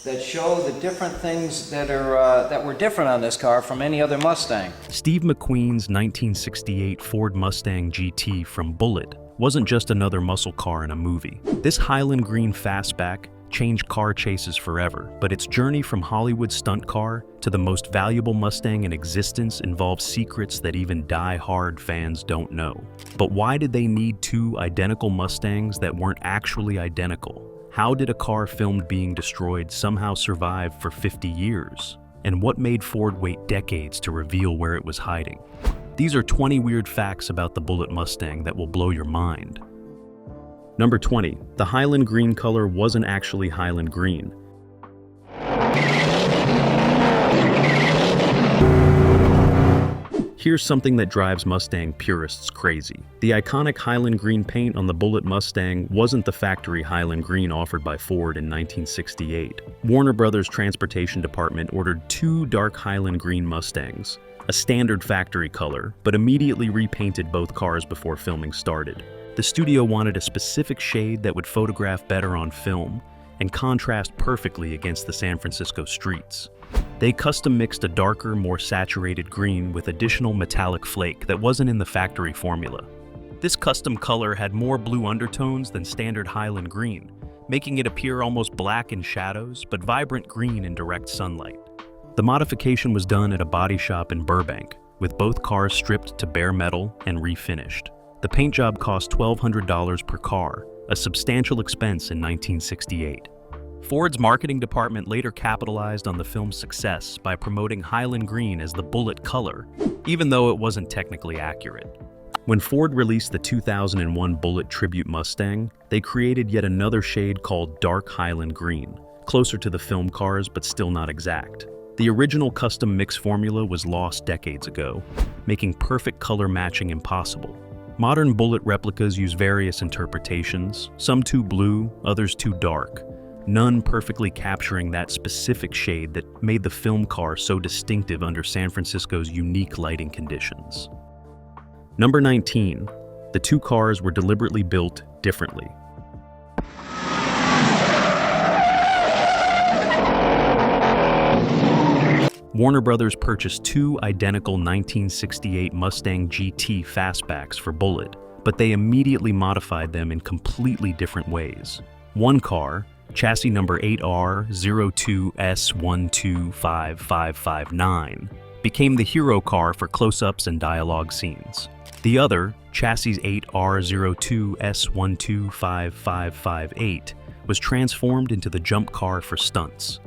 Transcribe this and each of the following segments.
that show the different things that were different on this car from any other Mustang. Steve McQueen's 1968 Ford Mustang GT from Bullitt wasn't just another muscle car in a movie. This Highland Green Fastback changed car chases forever, but its journey from Hollywood stunt car to the most valuable Mustang in existence involves secrets that even die-hard fans don't know. But why did they need two identical Mustangs that weren't actually identical? How did a car filmed being destroyed somehow survive for 50 years? And what made Ford wait decades to reveal where it was hiding? These are 20 weird facts about the Bullitt Mustang that will blow your mind. Number 20. The Highland Green color wasn't actually Highland Green. Here's something that drives Mustang purists crazy. The iconic Highland Green paint on the Bullitt Mustang wasn't the factory Highland Green offered by Ford in 1968. Warner Brothers Transportation Department ordered two dark Highland Green Mustangs, a standard factory color, but immediately repainted both cars before filming started. The studio wanted a specific shade that would photograph better on film and contrast perfectly against the San Francisco streets. They custom mixed a darker, more saturated green with additional metallic flake that wasn't in the factory formula. This custom color had more blue undertones than standard Highland Green, making it appear almost black in shadows, but vibrant green in direct sunlight. The modification was done at a body shop in Burbank, with both cars stripped to bare metal and refinished. The paint job cost $1,200 per car, a substantial expense in 1968. Ford's marketing department later capitalized on the film's success by promoting Highland Green as the Bullitt color, even though it wasn't technically accurate. When Ford released the 2001 Bullitt Tribute Mustang, they created yet another shade called Dark Highland Green, closer to the film cars but still not exact. The original custom mix formula was lost decades ago, making perfect color matching impossible. Modern Bullitt replicas use various interpretations, some too blue, others too dark, none perfectly capturing that specific shade that made the film car so distinctive under San Francisco's unique lighting conditions. Number 19. The two cars were deliberately built differently. Warner Brothers purchased two identical 1968 Mustang GT Fastbacks for Bullitt, but they immediately modified them in completely different ways. One car, chassis number 8R02S1255559, became the hero car for close-ups and dialogue scenes. The other, chassis 8R02S125558, was transformed into the jump car for stunts.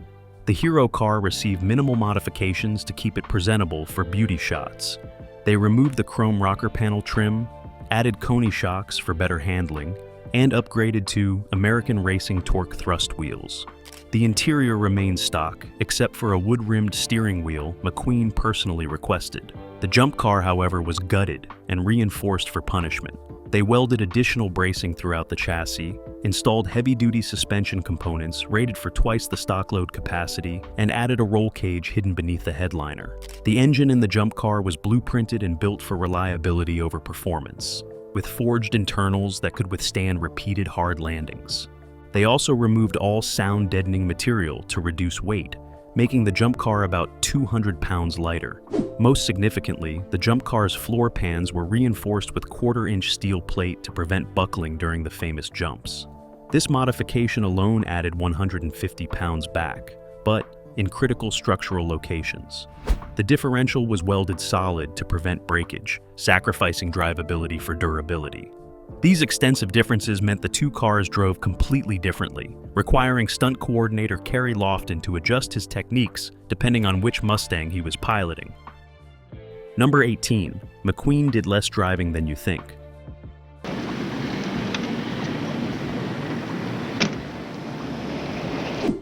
The hero car received minimal modifications to keep it presentable for beauty shots. They removed the chrome rocker panel trim, added Coney shocks for better handling, and upgraded to American Racing torque thrust wheels. The interior remained stock, except for a wood-rimmed steering wheel McQueen personally requested. The jump car, however, was gutted and reinforced for punishment. They welded additional bracing throughout the chassis, installed heavy-duty suspension components rated for twice the stock load capacity, and added a roll cage hidden beneath the headliner. The engine in the jump car was blueprinted and built for reliability over performance, with forged internals that could withstand repeated hard landings. They also removed all sound-deadening material to reduce weight, making the jump car about 200 pounds lighter. Most significantly, the jump car's floor pans were reinforced with quarter-inch steel plate to prevent buckling during the famous jumps. This modification alone added 150 pounds back, but in critical structural locations. The differential was welded solid to prevent breakage, sacrificing drivability for durability. These extensive differences meant the two cars drove completely differently, requiring stunt coordinator Kerry Lofton to adjust his techniques depending on which Mustang he was piloting. Number 18. McQueen did less driving than you think.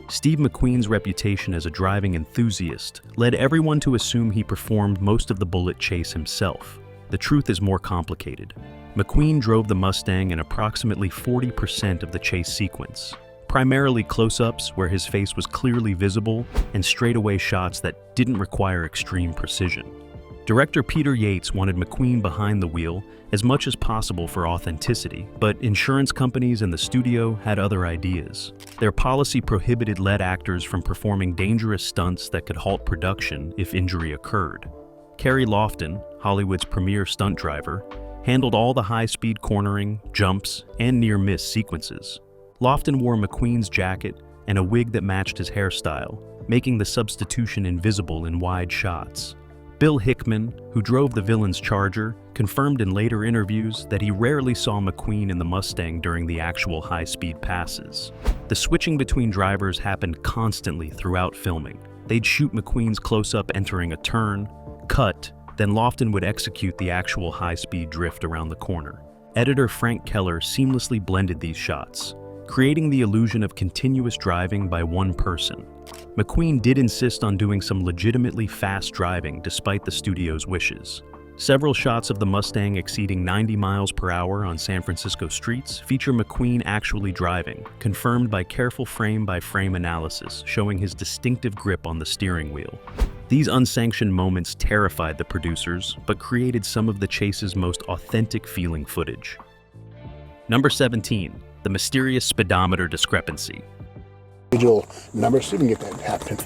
Steve McQueen's reputation as a driving enthusiast led everyone to assume he performed most of the Bullitt chase himself. The truth is more complicated. McQueen drove the Mustang in approximately 40% of the chase sequence, primarily close-ups where his face was clearly visible and straightaway shots that didn't require extreme precision. Director Peter Yates wanted McQueen behind the wheel as much as possible for authenticity, but insurance companies and the studio had other ideas. Their policy prohibited lead actors from performing dangerous stunts that could halt production if injury occurred. Kerry Lofton, Hollywood's premier stunt driver, handled all the high-speed cornering, jumps, and near-miss sequences. Lofton wore McQueen's jacket and a wig that matched his hairstyle, making the substitution invisible in wide shots. Bill Hickman, who drove the villain's Charger, confirmed in later interviews that he rarely saw McQueen in the Mustang during the actual high-speed passes. The switching between drivers happened constantly throughout filming. They'd shoot McQueen's close-up entering a turn, cut, then Lofton would execute the actual high-speed drift around the corner. Editor Frank Keller seamlessly blended these shots, creating the illusion of continuous driving by one person. McQueen did insist on doing some legitimately fast driving despite the studio's wishes. Several shots of the Mustang exceeding 90 miles per hour on San Francisco streets feature McQueen actually driving, confirmed by careful frame-by-frame analysis showing his distinctive grip on the steering wheel. These unsanctioned moments terrified the producers, but created some of the chase's most authentic-feeling footage. Number 17. The mysterious speedometer discrepancy. Digital numbers, see if we can get that happening.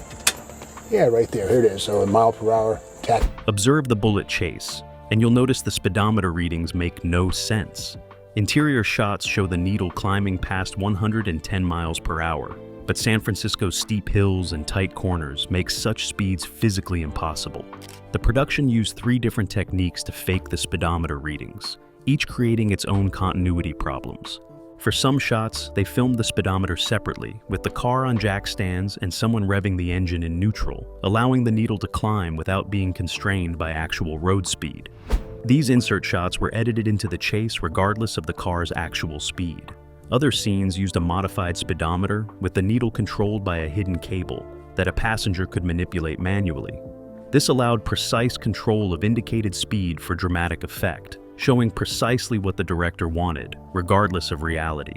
Yeah, right there, here it is. So a mile per hour, tach. Observe the Bullitt chase, and you'll notice the speedometer readings make no sense. Interior shots show the needle climbing past 110 miles per hour, but San Francisco's steep hills and tight corners make such speeds physically impossible. The production used 3 different techniques to fake the speedometer readings, each creating its own continuity problems. For some shots, they filmed the speedometer separately, with the car on jack stands and someone revving the engine in neutral, allowing the needle to climb without being constrained by actual road speed. These insert shots were edited into the chase regardless of the car's actual speed. Other scenes used a modified speedometer with the needle controlled by a hidden cable that a passenger could manipulate manually. This allowed precise control of indicated speed for dramatic effect, showing precisely what the director wanted, regardless of reality.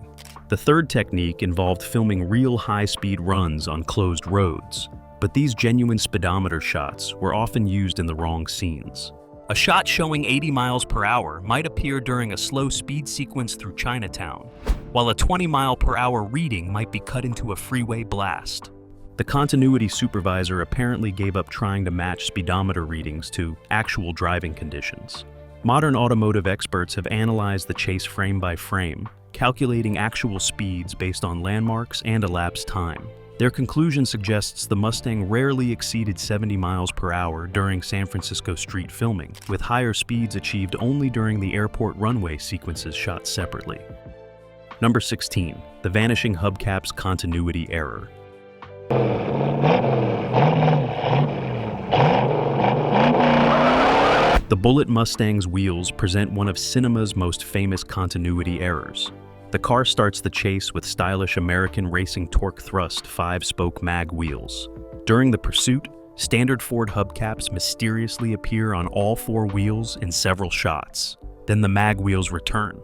The third technique involved filming real high-speed runs on closed roads, but these genuine speedometer shots were often used in the wrong scenes. A shot showing 80 miles per hour might appear during a slow speed sequence through Chinatown, while a 20 mile per hour reading might be cut into a freeway blast. The continuity supervisor apparently gave up trying to match speedometer readings to actual driving conditions. Modern automotive experts have analyzed the chase frame by frame, calculating actual speeds based on landmarks and elapsed time. Their conclusion suggests the Mustang rarely exceeded 70 miles per hour during San Francisco street filming, with higher speeds achieved only during the airport runway sequences shot separately. Number 16. The vanishing hubcaps continuity error. The Bullitt Mustang's wheels present one of cinema's most famous continuity errors. The car starts the chase with stylish American racing torque thrust 5-spoke mag wheels. During the pursuit, standard Ford hubcaps mysteriously appear on all 4 wheels in several shots. Then the mag wheels return.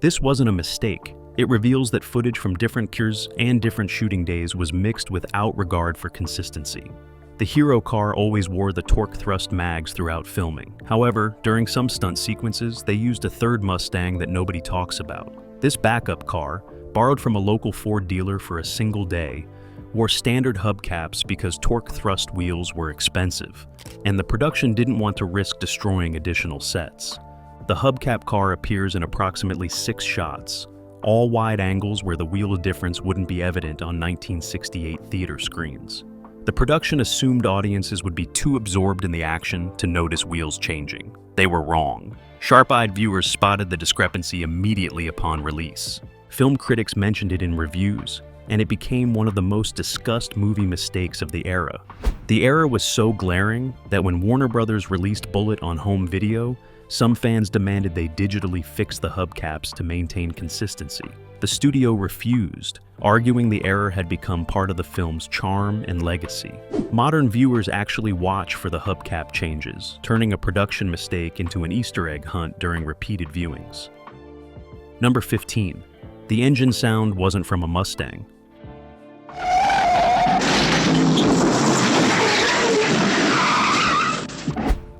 This wasn't a mistake. It reveals that footage from different cures and different shooting days was mixed without regard for consistency. The hero car always wore the torque thrust mags throughout filming. However, during some stunt sequences, they used a third Mustang that nobody talks about. This backup car, borrowed from a local Ford dealer for a single day, wore standard hubcaps because torque thrust wheels were expensive, and the production didn't want to risk destroying additional sets. The hubcap car appears in approximately 6 shots, all wide angles where the wheel difference wouldn't be evident on 1968 theater screens. The production assumed audiences would be too absorbed in the action to notice wheels changing. They were wrong. Sharp-eyed viewers spotted the discrepancy immediately upon release. Film critics mentioned it in reviews, and it became one of the most discussed movie mistakes of the era. The error was so glaring that when Warner Brothers released Bullitt on home video, some fans demanded they digitally fix the hubcaps to maintain consistency. The studio refused, arguing the error had become part of the film's charm and legacy. Modern viewers actually watch for the hubcap changes, turning a production mistake into an Easter egg hunt during repeated viewings. Number 15. The engine sound wasn't from a Mustang.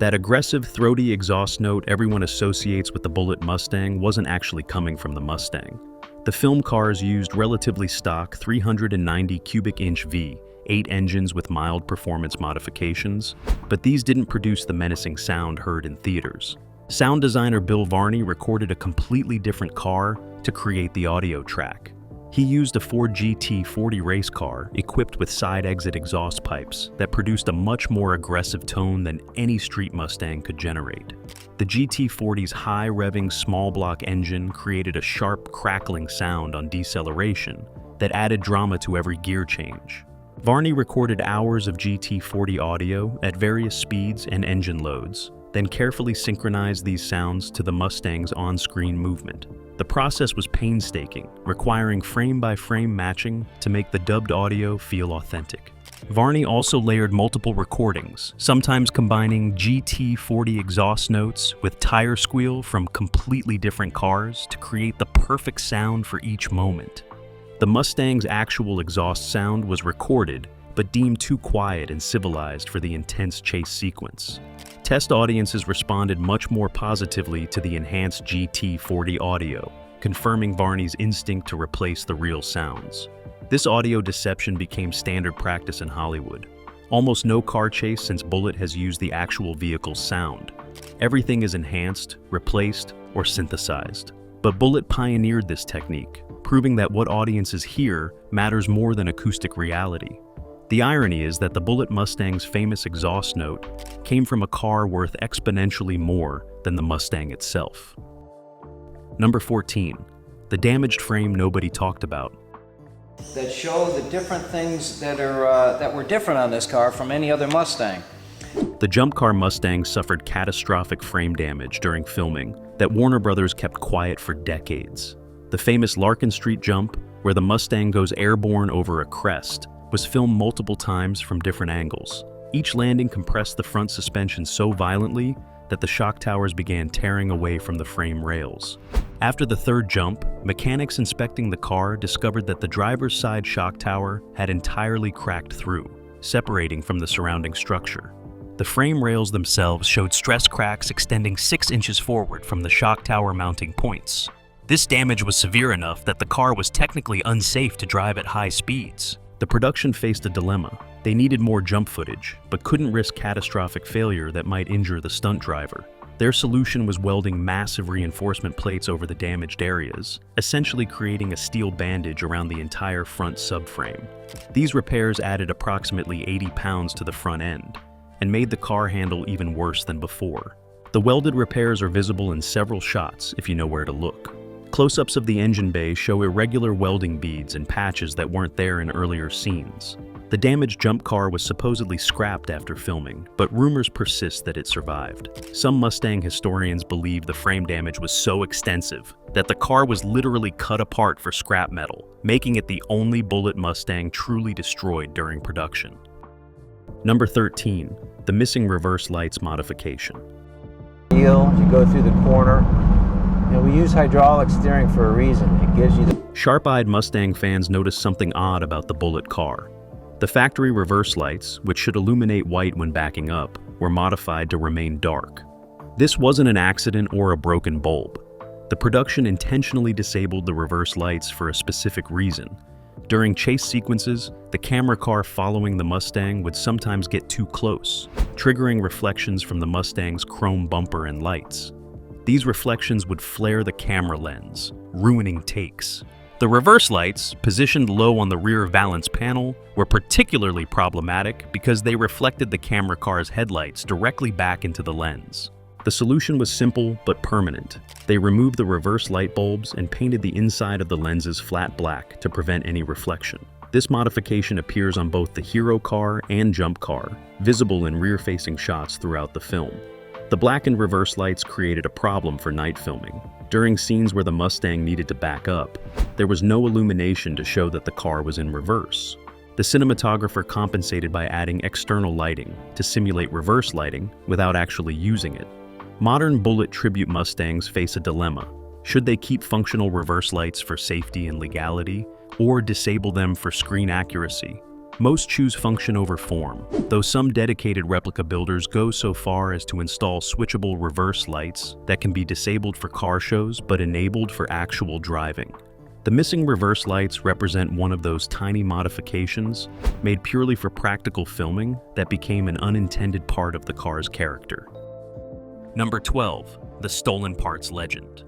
That aggressive, throaty exhaust note everyone associates with the Bullitt Mustang wasn't actually coming from the Mustang. The film cars used relatively stock 390 cubic inch V, 8 engines with mild performance modifications, but these didn't produce the menacing sound heard in theaters. Sound designer Bill Varney recorded a completely different car to create the audio track. He used a Ford GT 40 race car equipped with side exit exhaust pipes that produced a much more aggressive tone than any street Mustang could generate. The GT40's high-revving small block engine created a sharp, crackling sound on deceleration that added drama to every gear change. Varney recorded hours of GT40 audio at various speeds and engine loads, then carefully synchronized these sounds to the Mustang's on-screen movement. The process was painstaking, requiring frame-by-frame matching to make the dubbed audio feel authentic. Varney also layered multiple recordings, sometimes combining GT40 exhaust notes with tire squeal from completely different cars to create the perfect sound for each moment. The Mustang's actual exhaust sound was recorded, but deemed too quiet and civilized for the intense chase sequence. Test audiences responded much more positively to the enhanced GT40 audio, confirming Varney's instinct to replace the real sounds. This audio deception became standard practice in Hollywood. Almost no car chase since Bullitt has used the actual vehicle's sound. Everything is enhanced, replaced, or synthesized. But Bullitt pioneered this technique, proving that what audiences hear matters more than acoustic reality. The irony is that the Bullitt Mustang's famous exhaust note came from a car worth exponentially more than the Mustang itself. Number 14. The damaged frame nobody talked about. That show the different things that were different on this car from any other Mustang. The jump car Mustang suffered catastrophic frame damage during filming that Warner Brothers kept quiet for decades. The famous Larkin Street jump, where the Mustang goes airborne over a crest, was filmed multiple times from different angles. Each landing compressed the front suspension so violently that the shock towers began tearing away from the frame rails. After the third jump, mechanics inspecting the car discovered that the driver's side shock tower had entirely cracked through, separating from the surrounding structure. The frame rails themselves showed stress cracks extending 6 inches forward from the shock tower mounting points. This damage was severe enough that the car was technically unsafe to drive at high speeds. The production faced a dilemma. They needed more jump footage, but couldn't risk catastrophic failure that might injure the stunt driver. Their solution was welding massive reinforcement plates over the damaged areas, essentially creating a steel bandage around the entire front subframe. These repairs added approximately 80 pounds to the front end, and made the car handle even worse than before. The welded repairs are visible in several shots if you know where to look. Close-ups of the engine bay show irregular welding beads and patches that weren't there in earlier scenes. The damaged jump car was supposedly scrapped after filming, but rumors persist that it survived. Some Mustang historians believe the frame damage was so extensive that the car was literally cut apart for scrap metal, making it the only Bullitt Mustang truly destroyed during production. Number 13. The missing reverse lights modification. You go through the corner. We use hydraulic steering for a reason. It gives you the... Sharp-eyed Mustang fans noticed something odd about the Bullitt car. The factory reverse lights, which should illuminate white when backing up, were modified to remain dark. This wasn't an accident or a broken bulb. The production intentionally disabled the reverse lights for a specific reason. During chase sequences, the camera car following the Mustang would sometimes get too close, triggering reflections from the Mustang's chrome bumper and lights. These reflections would flare the camera lens, ruining takes. The reverse lights, positioned low on the rear valance panel, were particularly problematic because they reflected the camera car's headlights directly back into the lens. The solution was simple but permanent. They removed the reverse light bulbs and painted the inside of the lenses flat black to prevent any reflection. This modification appears on both the hero car and jump car, visible in rear-facing shots throughout the film. The blackened reverse lights created a problem for night filming. During scenes where the Mustang needed to back up, there was no illumination to show that the car was in reverse. The cinematographer compensated by adding external lighting to simulate reverse lighting without actually using it. Modern Bullitt tribute Mustangs face a dilemma. Should they keep functional reverse lights for safety and legality, or disable them for screen accuracy? Most choose function over form, though some dedicated replica builders go so far as to install switchable reverse lights that can be disabled for car shows but enabled for actual driving. The missing reverse lights represent one of those tiny modifications made purely for practical filming that became an unintended part of the car's character. Number 12, the stolen parts legend.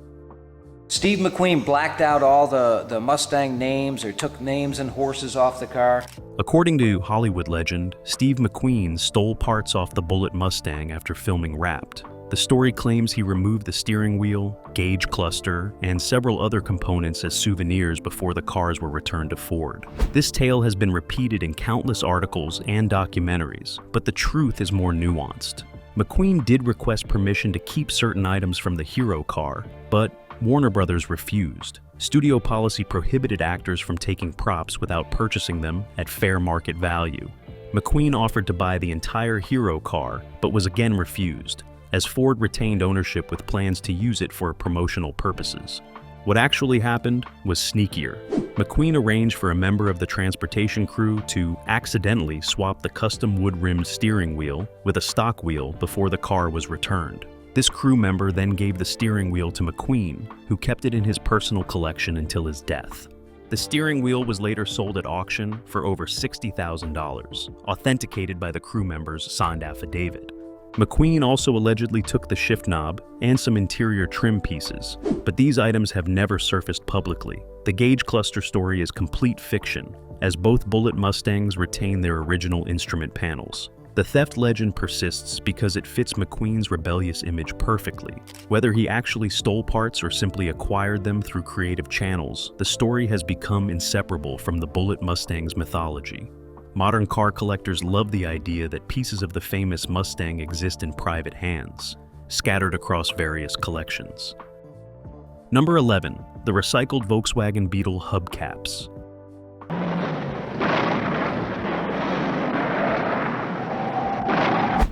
Steve McQueen blacked out all the Mustang names or took names and horses off the car. According to Hollywood legend, Steve McQueen stole parts off the Bullitt Mustang after filming Wrapped. The story claims he removed the steering wheel, gauge cluster, and several other components as souvenirs before the cars were returned to Ford. This tale has been repeated in countless articles and documentaries, but the truth is more nuanced. McQueen did request permission to keep certain items from the hero car, but Warner Brothers refused. Studio policy prohibited actors from taking props without purchasing them at fair market value. McQueen offered to buy the entire hero car, but was again refused, as Ford retained ownership with plans to use it for promotional purposes. What actually happened was sneakier. McQueen arranged for a member of the transportation crew to accidentally swap the custom wood-rimmed steering wheel with a stock wheel before the car was returned. This crew member then gave the steering wheel to McQueen, who kept it in his personal collection until his death. The steering wheel was later sold at auction for over $60,000, authenticated by the crew member's signed affidavit. McQueen also allegedly took the shift knob and some interior trim pieces, but these items have never surfaced publicly. The gauge cluster story is complete fiction, as both Bullitt Mustangs retain their original instrument panels. The theft legend persists because it fits McQueen's rebellious image perfectly. Whether he actually stole parts or simply acquired them through creative channels, the story has become inseparable from the Bullitt Mustang's mythology. Modern car collectors love the idea that pieces of the famous Mustang exist in private hands, scattered across various collections. Number 11, the recycled Volkswagen Beetle hubcaps.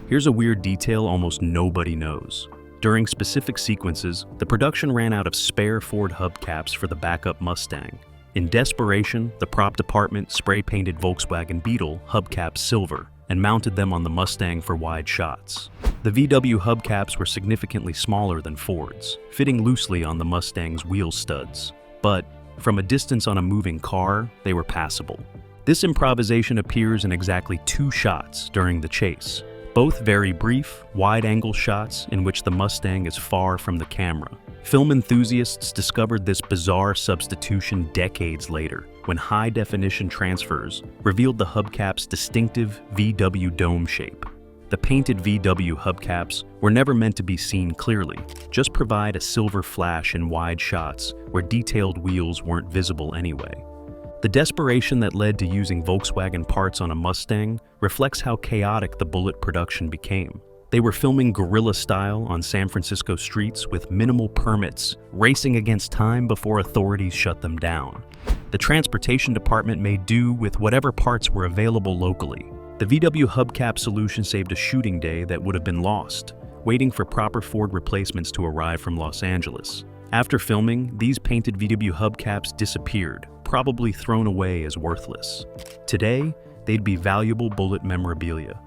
Here's a weird detail almost nobody knows. During specific sequences, the production ran out of spare Ford hubcaps for the backup Mustang. In desperation, the prop department spray-painted Volkswagen Beetle hubcaps silver and mounted them on the Mustang for wide shots. The VW hubcaps were significantly smaller than Ford's, fitting loosely on the Mustang's wheel studs. But from a distance on a moving car, they were passable. This improvisation appears in exactly 2 shots during the chase, both very brief, wide-angle shots in which the Mustang is far from the camera. Film enthusiasts discovered this bizarre substitution decades later, when high-definition transfers revealed the hubcap's distinctive VW dome shape. The painted VW hubcaps were never meant to be seen clearly, just provide a silver flash in wide shots where detailed wheels weren't visible anyway. The desperation that led to using Volkswagen parts on a Mustang reflects how chaotic the Bullitt production became. They were filming guerrilla style on San Francisco streets with minimal permits, racing against time before authorities shut them down. The transportation department made do with whatever parts were available locally. The VW hubcap solution saved a shooting day that would have been lost, waiting for proper Ford replacements to arrive from Los Angeles. After filming, these painted VW hubcaps disappeared, probably thrown away as worthless. Today, they'd be valuable Bullitt memorabilia.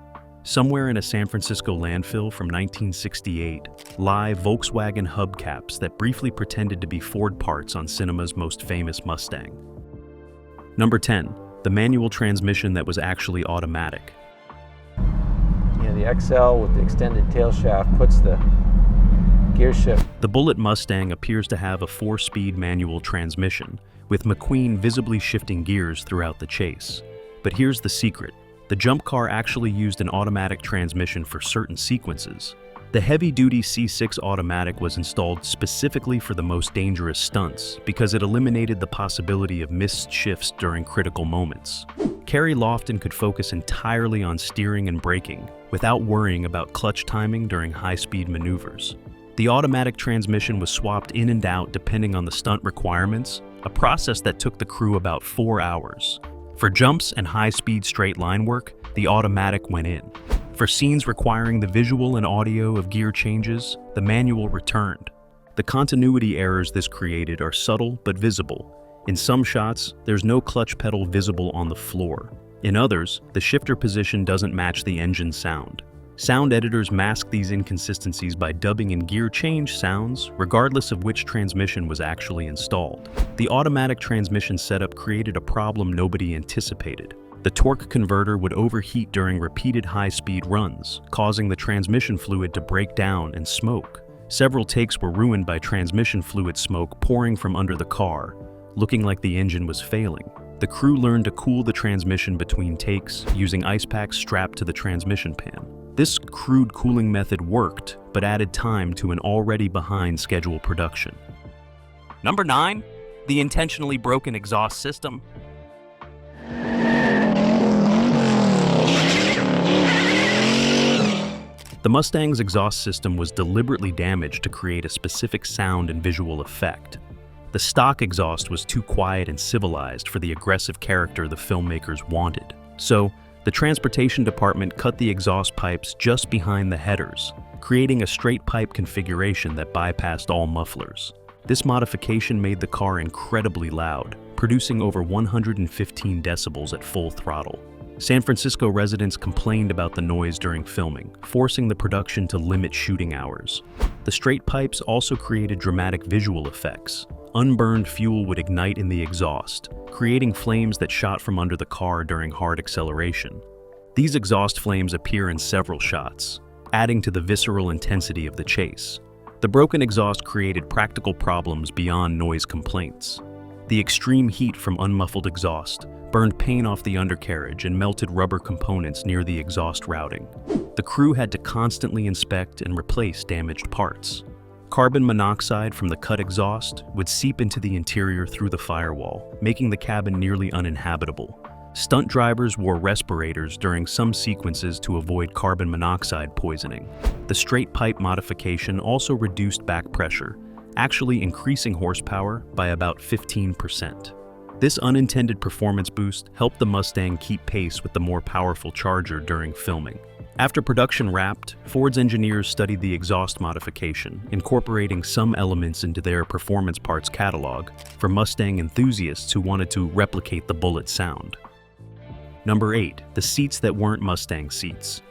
Somewhere in a San Francisco landfill from 1968 lie Volkswagen hubcaps that briefly pretended to be Ford parts on cinema's most famous Mustang. Number 10, the manual transmission that was actually automatic. Yeah, the XL with the extended tail shaft puts the gear shift. The Bullitt Mustang appears to have a 4-speed manual transmission, with McQueen visibly shifting gears throughout the chase. But here's the secret. The jump car actually used an automatic transmission for certain sequences. The heavy-duty C6 automatic was installed specifically for the most dangerous stunts because it eliminated the possibility of missed shifts during critical moments. Kerry Lofton could focus entirely on steering and braking without worrying about clutch timing during high-speed maneuvers. The automatic transmission was swapped in and out depending on the stunt requirements, a process that took the crew about 4 hours. For jumps and high-speed straight line work, the automatic went in. For scenes requiring the visual and audio of gear changes, the manual returned. The continuity errors this created are subtle but visible. In some shots, there's no clutch pedal visible on the floor. In others, the shifter position doesn't match the engine sound. Sound editors mask these inconsistencies by dubbing in gear change sounds, regardless of which transmission was actually installed. The automatic transmission setup created a problem nobody anticipated. The torque converter would overheat during repeated high-speed runs, causing the transmission fluid to break down and smoke. Several takes were ruined by transmission fluid smoke pouring from under the car, looking like the engine was failing. The crew learned to cool the transmission between takes using ice packs strapped to the transmission pan. This crude cooling method worked, but added time to an already behind schedule production. Number 9, the intentionally broken exhaust system. The Mustang's exhaust system was deliberately damaged to create a specific sound and visual effect. The stock exhaust was too quiet and civilized for the aggressive character the filmmakers wanted. So, the transportation department cut the exhaust pipes just behind the headers, creating a straight pipe configuration that bypassed all mufflers. This modification made the car incredibly loud, producing over 115 decibels at full throttle. San Francisco residents complained about the noise during filming, forcing the production to limit shooting hours. The straight pipes also created dramatic visual effects. Unburned fuel would ignite in the exhaust, creating flames that shot from under the car during hard acceleration. These exhaust flames appear in several shots, adding to the visceral intensity of the chase. The broken exhaust created practical problems beyond noise complaints. The extreme heat from unmuffled exhaust burned paint off the undercarriage and melted rubber components near the exhaust routing. The crew had to constantly inspect and replace damaged parts. Carbon monoxide from the cut exhaust would seep into the interior through the firewall, making the cabin nearly uninhabitable. Stunt drivers wore respirators during some sequences to avoid carbon monoxide poisoning. The straight pipe modification also reduced back pressure, actually increasing horsepower by about 15%. This unintended performance boost helped the Mustang keep pace with the more powerful Charger during filming. After production wrapped, Ford's engineers studied the exhaust modification, incorporating some elements into their performance parts catalog for Mustang enthusiasts who wanted to replicate the Bullitt sound. Number 8, the seats that weren't Mustang seats.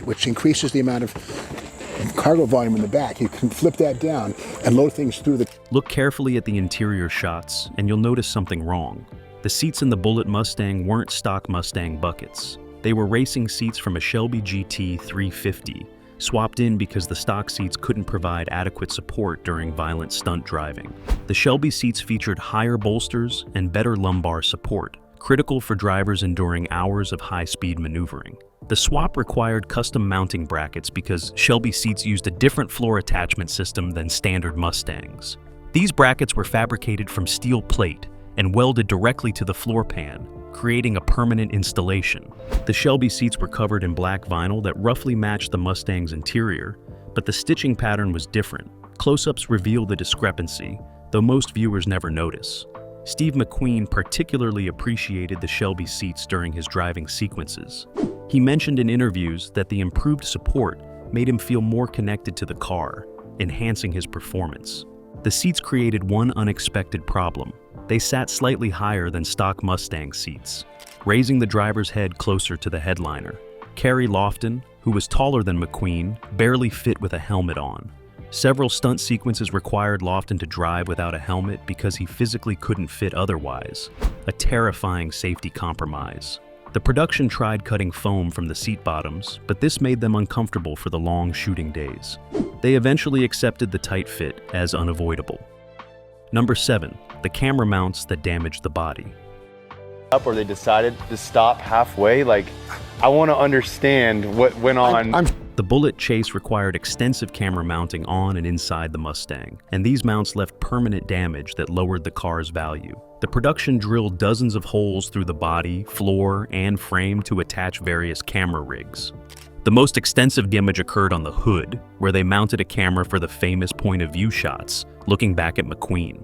Which increases the amount of cargo volume in the back. You can flip that down and load things through the... Look carefully at the interior shots, and you'll notice something wrong. The seats in the Bullitt Mustang weren't stock Mustang buckets. They were racing seats from a Shelby GT 350, swapped in because the stock seats couldn't provide adequate support during violent stunt driving. The Shelby seats featured higher bolsters and better lumbar support, critical for drivers enduring hours of high-speed maneuvering. The swap required custom mounting brackets because Shelby seats used a different floor attachment system than standard Mustangs. These brackets were fabricated from steel plate and welded directly to the floor pan, creating a permanent installation. The Shelby seats were covered in black vinyl that roughly matched the Mustang's interior, but the stitching pattern was different. Close-ups reveal the discrepancy, though most viewers never notice. Steve McQueen particularly appreciated the Shelby seats during his driving sequences. He mentioned in interviews that the improved support made him feel more connected to the car, enhancing his performance. The seats created one unexpected problem. They sat slightly higher than stock Mustang seats, raising the driver's head closer to the headliner. Kerry Lofton, who was taller than McQueen, barely fit with a helmet on. Several stunt sequences required Lofton to drive without a helmet because he physically couldn't fit otherwise, a terrifying safety compromise. The production tried cutting foam from the seat bottoms, but this made them uncomfortable for the long shooting days. They eventually accepted the tight fit as unavoidable. Number 7, the camera mounts that damaged the body. Up or they decided to stop halfway. Like, I want to understand what went on. The Bullitt chase required extensive camera mounting on and inside the Mustang, and these mounts left permanent damage that lowered the car's value. The production drilled dozens of holes through the body, floor, and frame to attach various camera rigs. The most extensive damage occurred on the hood, where they mounted a camera for the famous point-of-view shots, looking back at McQueen.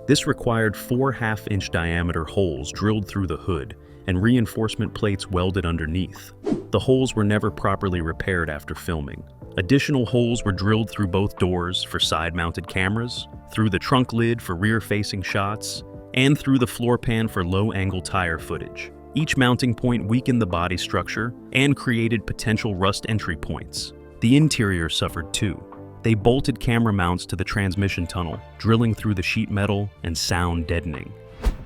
This required 4 half-inch diameter holes drilled through the hood and reinforcement plates welded underneath. The holes were never properly repaired after filming. Additional holes were drilled through both doors for side-mounted cameras, through the trunk lid for rear-facing shots, and through the floor pan for low-angle tire footage. Each mounting point weakened the body structure and created potential rust entry points. The interior suffered too. They bolted camera mounts to the transmission tunnel, drilling through the sheet metal and sound deadening.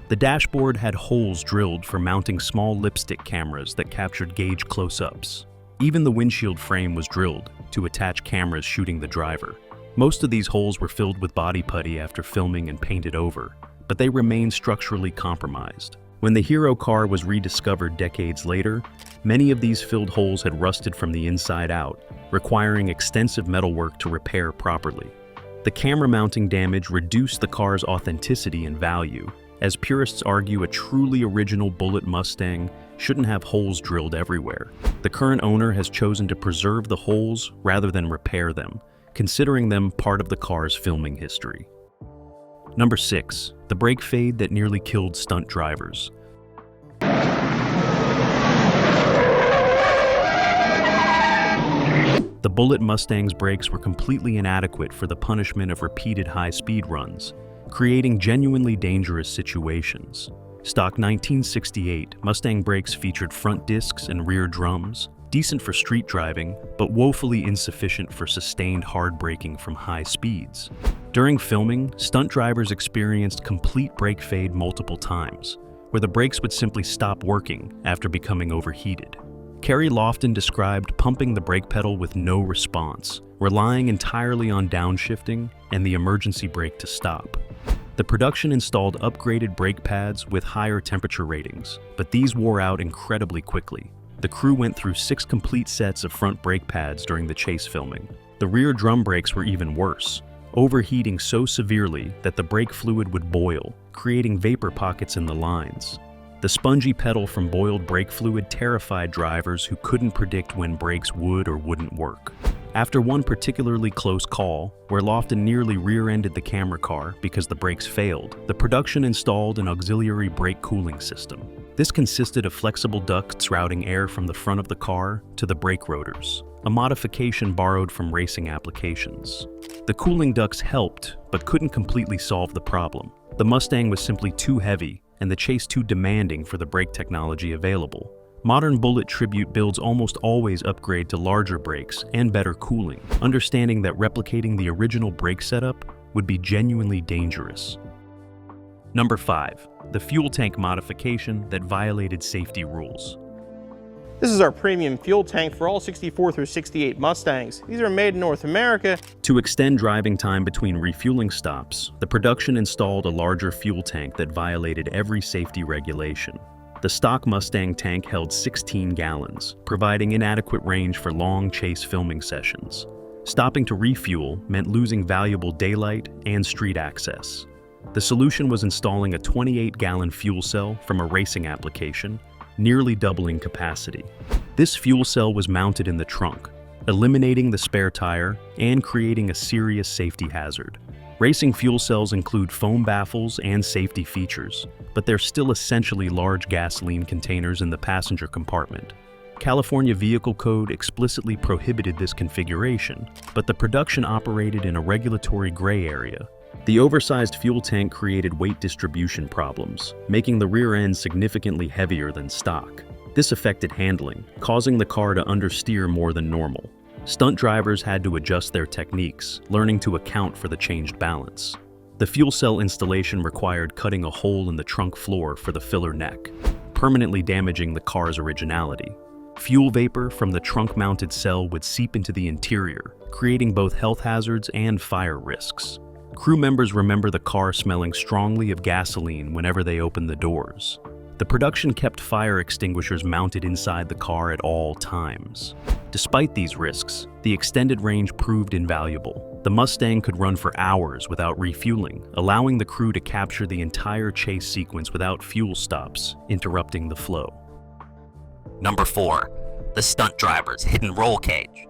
The dashboard had holes drilled for mounting small lipstick cameras that captured gauge close-ups. Even the windshield frame was drilled to attach cameras shooting the driver. Most of these holes were filled with body putty after filming and painted over, but they remained structurally compromised. When the hero car was rediscovered decades later, many of these filled holes had rusted from the inside out, requiring extensive metalwork to repair properly. The camera mounting damage reduced the car's authenticity and value, as purists argue a truly original Bullitt Mustang shouldn't have holes drilled everywhere. The current owner has chosen to preserve the holes rather than repair them, considering them part of the car's filming history. Number 6. The brake fade that nearly killed stunt drivers. The Bullitt Mustang's brakes were completely inadequate for the punishment of repeated high-speed runs, creating genuinely dangerous situations. Stock 1968 Mustang brakes featured front discs and rear drums, decent for street driving, but woefully insufficient for sustained hard braking from high speeds. During filming, stunt drivers experienced complete brake fade multiple times, where the brakes would simply stop working after becoming overheated. Kerry Lofton described pumping the brake pedal with no response, relying entirely on downshifting and the emergency brake to stop. The production installed upgraded brake pads with higher temperature ratings, but these wore out incredibly quickly. The crew went through 6 complete sets of front brake pads during the chase filming. The rear drum brakes were even worse, overheating so severely that the brake fluid would boil, creating vapor pockets in the lines. The spongy pedal from boiled brake fluid terrified drivers who couldn't predict when brakes would or wouldn't work. After one particularly close call, where Lofton nearly rear-ended the camera car because the brakes failed, the production installed an auxiliary brake cooling system. This consisted of flexible ducts routing air from the front of the car to the brake rotors, a modification borrowed from racing applications. The cooling ducts helped, but couldn't completely solve the problem. The Mustang was simply too heavy, and the chase too demanding for the brake technology available. Modern Bullitt Tribute builds almost always upgrade to larger brakes and better cooling, understanding that replicating the original brake setup would be genuinely dangerous. Number 5. The fuel tank modification that violated safety rules. This is our premium fuel tank for all 64 through 68 Mustangs. These are made in North America. To extend driving time between refueling stops, the production installed a larger fuel tank that violated every safety regulation. The stock Mustang tank held 16 gallons, providing inadequate range for long chase filming sessions. Stopping to refuel meant losing valuable daylight and street access. The solution was installing a 28-gallon fuel cell from a racing application, nearly doubling capacity. This fuel cell was mounted in the trunk, eliminating the spare tire and creating a serious safety hazard. Racing fuel cells include foam baffles and safety features, but they're still essentially large gasoline containers in the passenger compartment. California Vehicle Code explicitly prohibited this configuration, but the production operated in a regulatory gray area. The oversized fuel tank created weight distribution problems, making the rear end significantly heavier than stock. This affected handling, causing the car to understeer more than normal. Stunt drivers had to adjust their techniques, learning to account for the changed balance. The fuel cell installation required cutting a hole in the trunk floor for the filler neck, permanently damaging the car's originality. Fuel vapor from the trunk-mounted cell would seep into the interior, creating both health hazards and fire risks. Crew members remember the car smelling strongly of gasoline whenever they opened the doors. The production kept fire extinguishers mounted inside the car at all times. Despite these risks, the extended range proved invaluable. The Mustang could run for hours without refueling, allowing the crew to capture the entire chase sequence without fuel stops, interrupting the flow. Number 4. The stunt driver's hidden roll cage.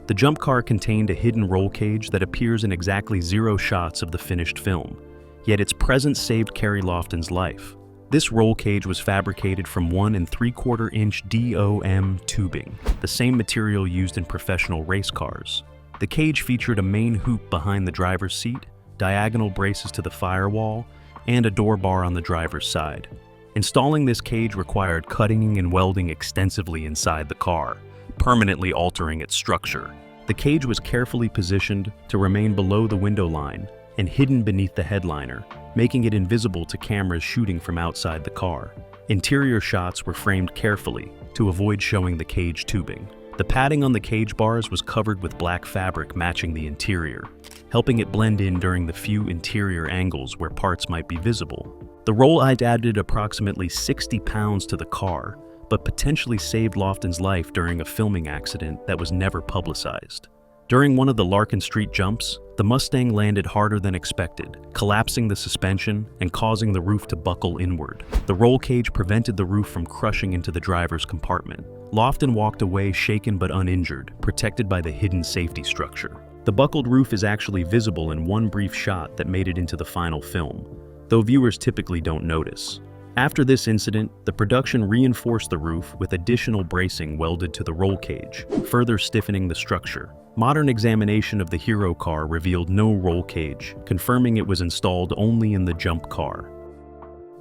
The jump car contained a hidden roll cage that appears in exactly 0 shots of the finished film, yet its presence saved Kerry Lofton's life. This roll cage was fabricated from 1 3/4-inch DOM tubing, the same material used in professional race cars. The cage featured a main hoop behind the driver's seat, diagonal braces to the firewall, and a door bar on the driver's side. Installing this cage required cutting and welding extensively inside the car, permanently altering its structure. The cage was carefully positioned to remain below the window line and hidden beneath the headliner, making it invisible to cameras shooting from outside the car. Interior shots were framed carefully to avoid showing the cage tubing. The padding on the cage bars was covered with black fabric matching the interior, helping it blend in during the few interior angles where parts might be visible. The roll-height added approximately 60 pounds to the car, but potentially saved Lofton's life during a filming accident that was never publicized. During one of the Larkin Street jumps, the Mustang landed harder than expected, collapsing the suspension and causing the roof to buckle inward. The roll cage prevented the roof from crushing into the driver's compartment. Lofton walked away shaken but uninjured, protected by the hidden safety structure. The buckled roof is actually visible in one brief shot that made it into the final film, though viewers typically don't notice. After this incident, the production reinforced the roof with additional bracing welded to the roll cage, further stiffening the structure. Modern examination of the Hero car revealed no roll cage, confirming it was installed only in the jump car.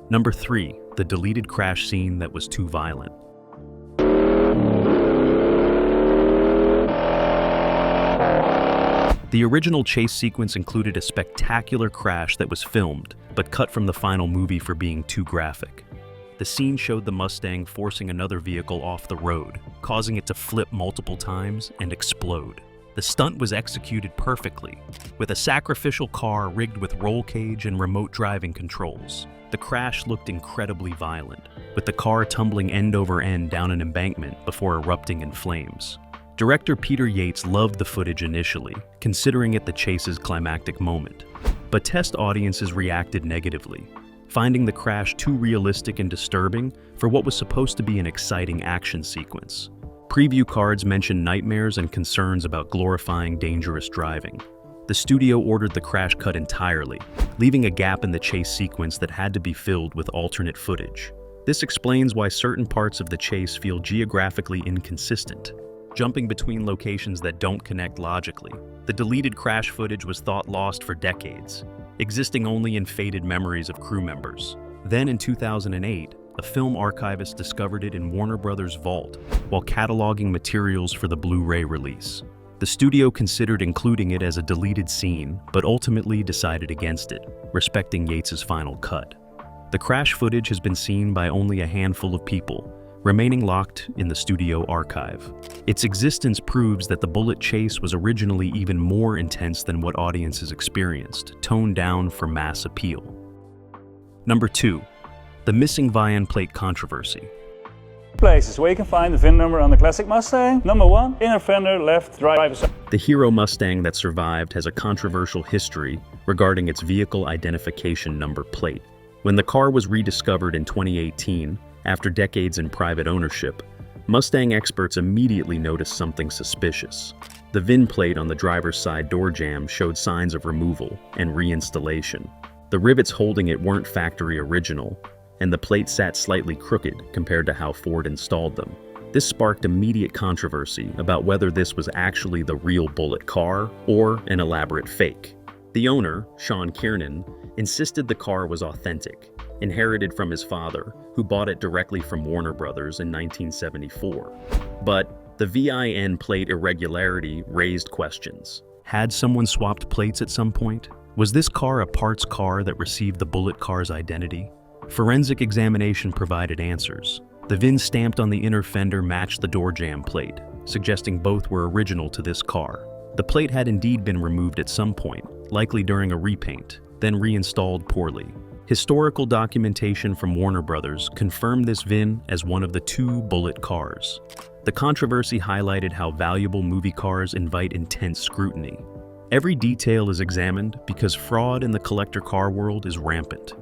Number 3, the deleted crash scene that was too violent. The original chase sequence included a spectacular crash that was filmed, but cut from the final movie for being too graphic. The scene showed the Mustang forcing another vehicle off the road, causing it to flip multiple times and explode. The stunt was executed perfectly, with a sacrificial car rigged with roll cage and remote driving controls. The crash looked incredibly violent, with the car tumbling end over end down an embankment before erupting in flames. Director Peter Yates loved the footage initially, considering it the chase's climactic moment. But test audiences reacted negatively, finding the crash too realistic and disturbing for what was supposed to be an exciting action sequence. Preview cards mentioned nightmares and concerns about glorifying dangerous driving. The studio ordered the crash cut entirely, leaving a gap in the chase sequence that had to be filled with alternate footage. This explains why certain parts of the chase feel geographically inconsistent, jumping between locations that don't connect logically. The deleted crash footage was thought lost for decades, existing only in faded memories of crew members. Then in 2008, a film archivist discovered it in Warner Brothers' vault while cataloging materials for the Blu-ray release. The studio considered including it as a deleted scene, but ultimately decided against it, respecting Yates's final cut. The crash footage has been seen by only a handful of people, remaining locked in the studio archive. Its existence proves that the Bullitt chase was originally even more intense than what audiences experienced, toned down for mass appeal. Number 2. The missing Vian plate controversy. Places where you can find the VIN number on the classic Mustang. Number 1, inner fender, left driver's side. The Hero Mustang that survived has a controversial history regarding its vehicle identification number plate. When the car was rediscovered in 2018, after decades in private ownership, Mustang experts immediately noticed something suspicious. The VIN plate on the driver's side door jamb showed signs of removal and reinstallation. The rivets holding it weren't factory original, and the plate sat slightly crooked compared to how Ford installed them. This sparked immediate controversy about whether this was actually the real Bullitt car or an elaborate fake. The owner, Sean Kiernan, insisted the car was authentic, inherited from his father, who bought it directly from Warner Brothers in 1974. But the VIN plate irregularity raised questions. Had someone swapped plates at some point? Was this car a parts car that received the Bullitt car's identity? Forensic examination provided answers. The VIN stamped on the inner fender matched the door jamb plate, suggesting both were original to this car. The plate had indeed been removed at some point, likely during a repaint, then reinstalled poorly. Historical documentation from Warner Brothers confirmed this VIN as one of the 2 Bullitt cars. The controversy highlighted how valuable movie cars invite intense scrutiny. Every detail is examined because fraud in the collector car world is rampant.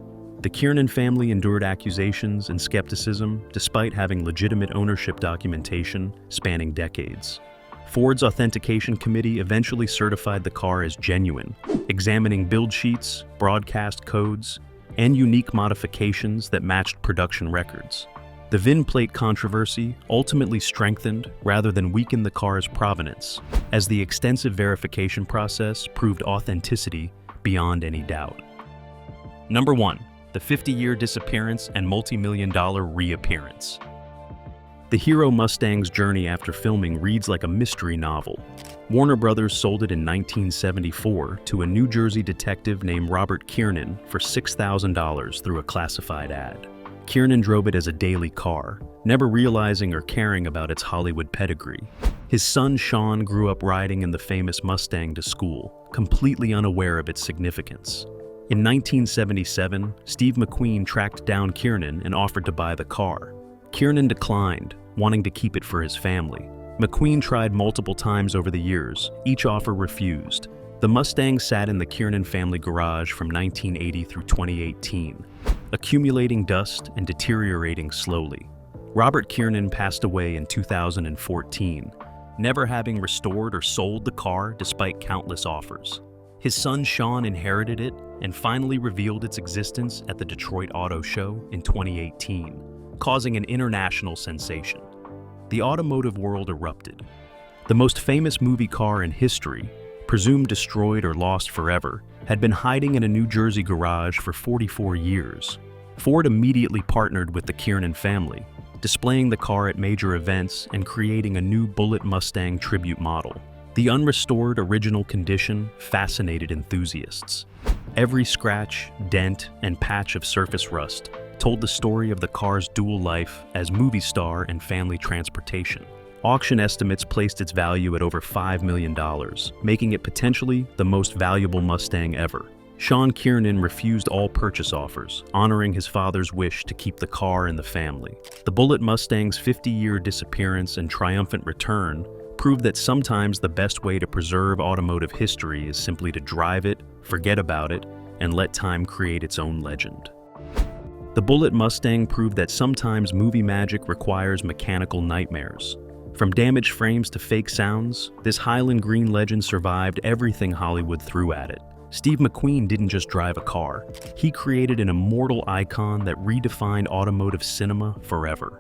The Kiernan family endured accusations and skepticism despite having legitimate ownership documentation spanning decades. Ford's authentication committee eventually certified the car as genuine, examining build sheets, broadcast codes, and unique modifications that matched production records. The VIN plate controversy ultimately strengthened rather than weakened the car's provenance, as the extensive verification process proved authenticity beyond any doubt. Number 1. The 50-year disappearance and multi-million-dollar reappearance. The Hero Mustang's journey after filming reads like a mystery novel. Warner Brothers sold it in 1974 to a New Jersey detective named Robert Kiernan for $6,000 through a classified ad. Kiernan drove it as a daily car, never realizing or caring about its Hollywood pedigree. His son Sean grew up riding in the famous Mustang to school, completely unaware of its significance. In 1977, Steve McQueen tracked down Kiernan and offered to buy the car. Kiernan declined, wanting to keep it for his family. McQueen tried multiple times over the years, each offer refused. The Mustang sat in the Kiernan family garage from 1980 through 2018, accumulating dust and deteriorating slowly. Robert Kiernan passed away in 2014, never having restored or sold the car despite countless offers. His son Sean inherited it and finally revealed its existence at the Detroit Auto Show in 2018, causing an international sensation. The automotive world erupted. The most famous movie car in history, presumed destroyed or lost forever, had been hiding in a New Jersey garage for 44 years. Ford immediately partnered with the Kiernan family, displaying the car at major events and creating a new Bullitt Mustang tribute model. The unrestored original condition fascinated enthusiasts. Every scratch, dent, and patch of surface rust told the story of the car's dual life as movie star and family transportation. Auction estimates placed its value at over $5 million, making it potentially the most valuable Mustang ever. Sean Kiernan refused all purchase offers, honoring his father's wish to keep the car in the family. The Bullitt Mustang's 50-year disappearance and triumphant return proved that sometimes the best way to preserve automotive history is simply to drive it, forget about it, and let time create its own legend. The Bullitt Mustang proved that sometimes movie magic requires mechanical nightmares. From damaged frames to fake sounds, this Highland Green legend survived everything Hollywood threw at it. Steve McQueen didn't just drive a car. He created an immortal icon that redefined automotive cinema forever.